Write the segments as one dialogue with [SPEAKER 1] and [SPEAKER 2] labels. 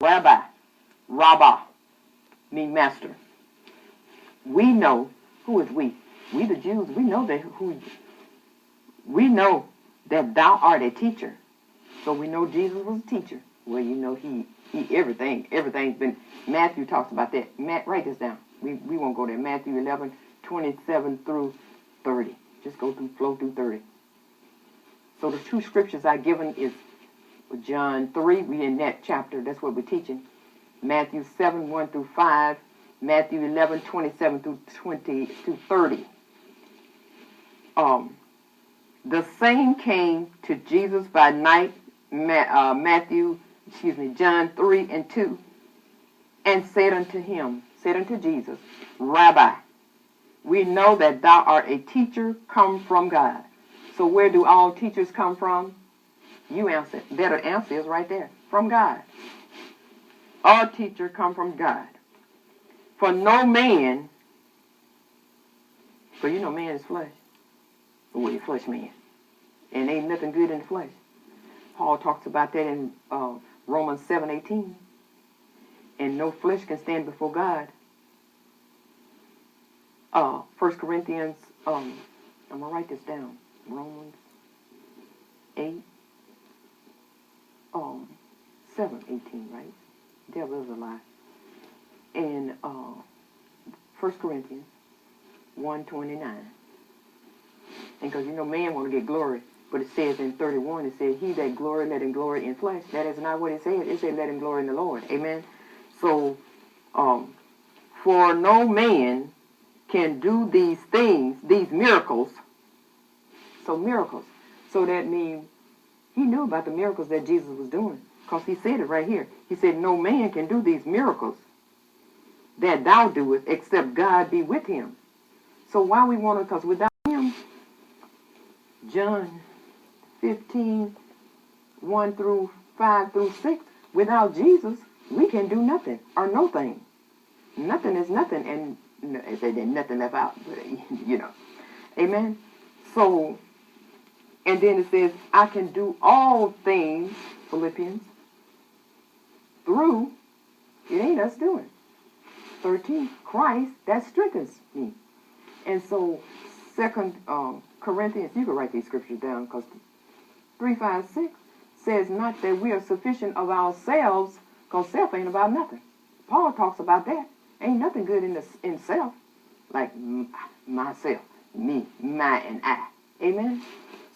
[SPEAKER 1] Rabbi, Rabbah, mean master. We know, who is we? We the Jews, we know we know that thou art a teacher. So we know Jesus was a teacher. Well, you know, he everything's been, Matthew talks about that. Write this down. We won't go there. Matthew 11:27 through 30. Just flow through 30. So the two scriptures I've given is John 3, we in that chapter, that's what we're teaching. Matthew 7:1 through 5, Matthew 11:27 through 30. The same came to Jesus by night, John 3:2, and said unto Jesus, Rabbi, we know that thou art a teacher come from God. So where do all teachers come from? You answer. Better answer is right there. From God. All teachers come from God. For no man, for you know man is flesh. Well, you're flesh man. And ain't nothing good in the flesh. Paul talks about that in Romans 7:18. And no flesh can stand before God. 1 Corinthians, I'm going to write this down. Romans 8, 7:18, right? Devil is a lie. And 1 Corinthians 1:29. And because you know man want to get glory, but it says in 31, it says, he that glory, let him glory in flesh. That is not what it said. It said, let him glory in the Lord. Amen? So, for no man can do these things, these miracles. So miracles. So that means he knew about the miracles that Jesus was doing. Because he said it right here. He said, no man can do these miracles that thou doest except God be with him. So why we want to, because without him, John 15, 1 through 5 through 6, without Jesus, we can do nothing or no thing. Nothing is nothing. And I said there's nothing left out, but you know. Amen. So, and then it says, I can do all things, Philippians, through, it ain't us doing. 13, Christ, that strengthens me. And so, 2 Corinthians, you can write these scriptures down, because 3:5-6 says not that we are sufficient of ourselves, because self ain't about nothing. Paul talks about that. Ain't nothing good in self, like myself, me, my, and I. Amen?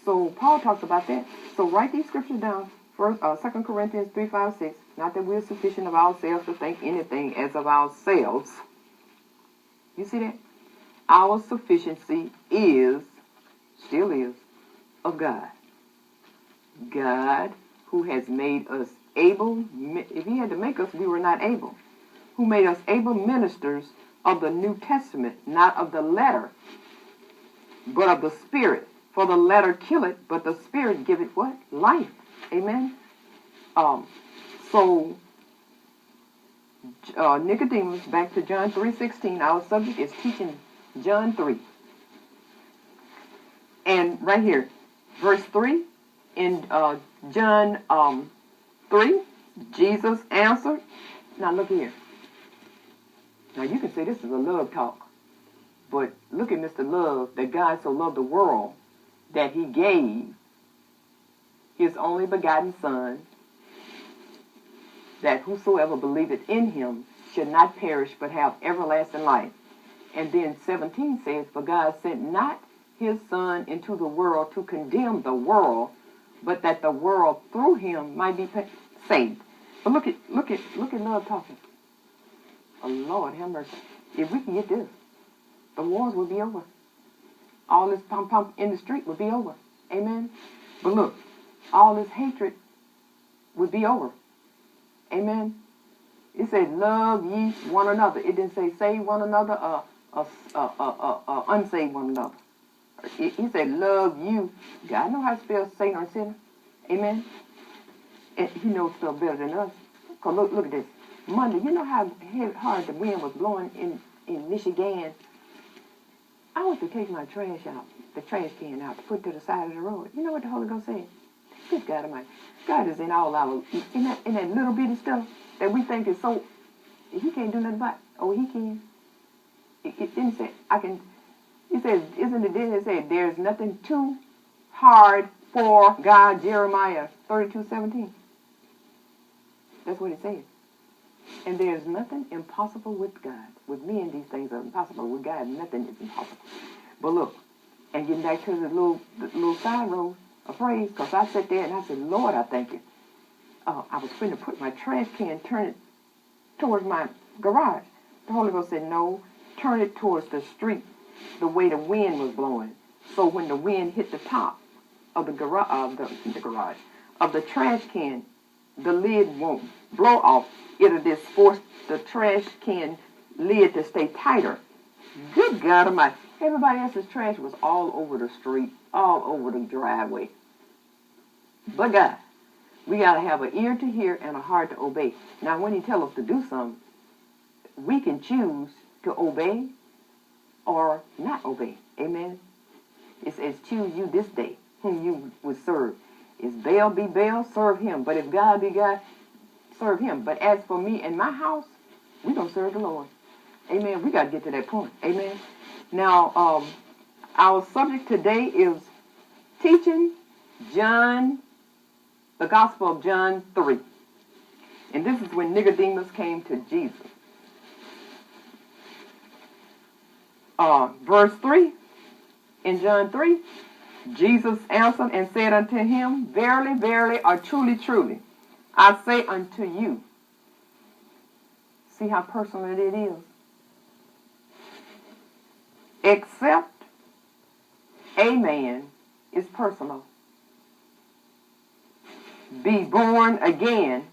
[SPEAKER 1] So Paul talks about that. So write these scriptures down. 2 Corinthians 3:5-6. Not that we're sufficient of ourselves to think anything as of ourselves. You see that? Our sufficiency still is, of God. God, who has made us able, if he had to make us, we were not able. Who made us able ministers of the New Testament, not of the letter, but of the Spirit. For the letter killeth, but the Spirit giveth what? Life. Amen? So, Nicodemus, back to John 3:16, our subject is teaching John 3. And right here, verse 3, in John 3, Jesus answered. Now look here. Now you can say this is a love talk, but look at Mr. Love, that God so loved the world that he gave his only begotten Son, that whosoever believeth in him should not perish but have everlasting life. And then 17 says, for God sent not his Son into the world to condemn the world, but that the world through him might be saved. But look at love talking. Oh, Lord, have mercy. If we can get this, the wars will be over. All this pump in the street would be over. Amen? But look, all this hatred would be over. Amen? It said, love ye one another. It didn't say save one another or unsave one another. He said, love you. God know how to spell Satan or sinner. Amen? And he knows stuff better than us. Because look at this. Monday, you know how hard the wind was blowing in Michigan? I went to take my trash out, the trash can out, to put to the side of the road. You know what the Holy Ghost said? Good God Almighty. God is in all our, in that little bitty stuff. that we think is so, he can't do nothing about it. Oh, he can. It didn't say, I can, he says, isn't it, didn't it say, there's nothing too hard for God, Jeremiah 32:17. That's what it says. And there's nothing impossible with God. With men, these things are impossible. With God, nothing is impossible. But look, and getting back to the little side road of praise, because I sat there and I said, Lord, I thank you. I was going to put my trash can, turn it towards my garage. The Holy Ghost said, no, turn it towards the street, the way the wind was blowing. So when the wind hit the top of the garage, of the trash can, the lid won't blow off. It'll just force the trash can lid to stay tighter. Good God Almighty. Everybody else's trash was all over the street, all over the driveway. But God, we got to have an ear to hear and a heart to obey. Now, when he tells us to do something, we can choose to obey or not obey. Amen? It says, choose you this day whom you would serve. If Baal be Baal, serve him. But if God be God, serve him. But as for me and my house, we don't serve the Lord. Amen. We got to get to that point. Amen. Now, our subject today is teaching John, the Gospel of John 3. And this is when Nicodemus came to Jesus. Verse 3, in John 3, Jesus answered and said unto him, verily, verily, or truly, truly, I say unto you. See how personal it is? Except a man is personal. Be born again,